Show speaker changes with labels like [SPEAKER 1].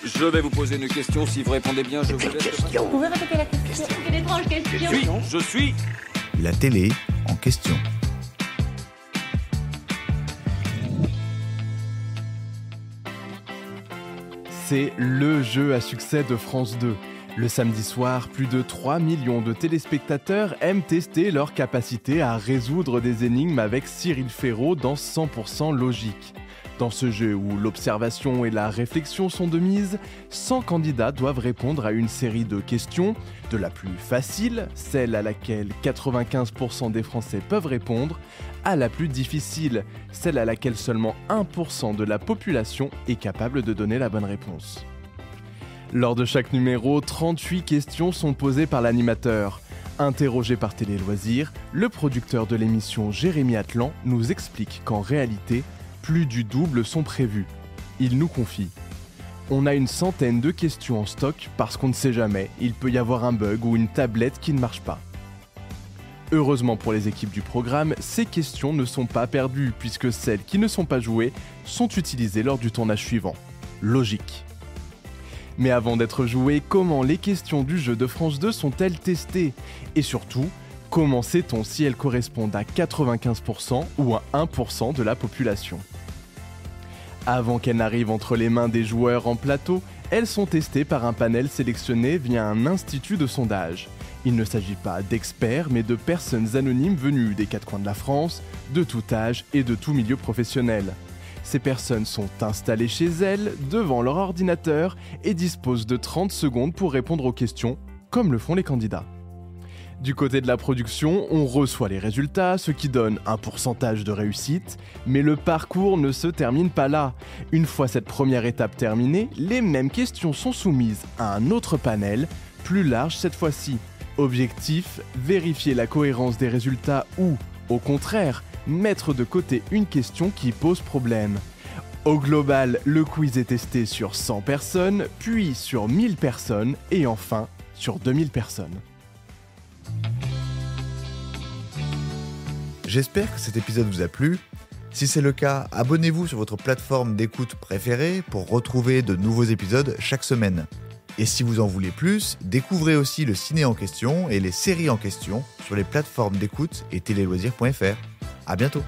[SPEAKER 1] Je vais vous poser une question. Si vous répondez bien, je vous laisse.
[SPEAKER 2] Vous pouvez répéter la question?
[SPEAKER 3] Quelle étrange question.
[SPEAKER 1] Je suis.
[SPEAKER 4] La télé en question.
[SPEAKER 5] C'est le jeu à succès de France 2. Le samedi soir, plus de 3 millions de téléspectateurs aiment tester leur capacité à résoudre des énigmes avec Cyril Ferraud dans 100% Logique. Dans ce jeu où l'observation et la réflexion sont de mise, 100 candidats doivent répondre à une série de questions, de la plus facile, celle à laquelle 95% des Français peuvent répondre, à la plus difficile, celle à laquelle seulement 1% de la population est capable de donner la bonne réponse. Lors de chaque numéro, 38 questions sont posées par l'animateur. Interrogé par Télé Loisirs, le producteur de l'émission Jérémy Atlan nous explique qu'en réalité, plus du double sont prévus. Il nous confie: on a une centaine de questions en stock parce qu'on ne sait jamais, il peut y avoir un bug ou une tablette qui ne marche pas. Heureusement pour les équipes du programme, ces questions ne sont pas perdues puisque celles qui ne sont pas jouées sont utilisées lors du tournage suivant. Logique. Mais avant d'être jouées, comment les questions du jeu de France 2 sont-elles testées? Et surtout, comment sait-on si elles correspondent à 95% ou à 1% de la population? Avant qu'elles n'arrivent entre les mains des joueurs en plateau, elles sont testées par un panel sélectionné via un institut de sondage. Il ne s'agit pas d'experts, mais de personnes anonymes venues des quatre coins de la France, de tout âge et de tout milieu professionnel. Ces personnes sont installées chez elles, devant leur ordinateur, et disposent de 30 secondes pour répondre aux questions, comme le font les candidats. Du côté de la production, on reçoit les résultats, ce qui donne un pourcentage de réussite, mais le parcours ne se termine pas là. Une fois cette première étape terminée, les mêmes questions sont soumises à un autre panel, plus large cette fois-ci. Objectif, vérifier la cohérence des résultats ou, au contraire, mettre de côté une question qui pose problème. Au global, le quiz est testé sur 100 personnes, puis sur 1000 personnes et enfin sur 2000 personnes.
[SPEAKER 4] J'espère que cet épisode vous a plu. Si c'est le cas, abonnez-vous sur votre plateforme d'écoute préférée pour retrouver de nouveaux épisodes chaque semaine. Et si vous en voulez plus, découvrez aussi le ciné en question et les séries en question sur les plateformes d'écoute et téléloisirs.fr. À bientôt.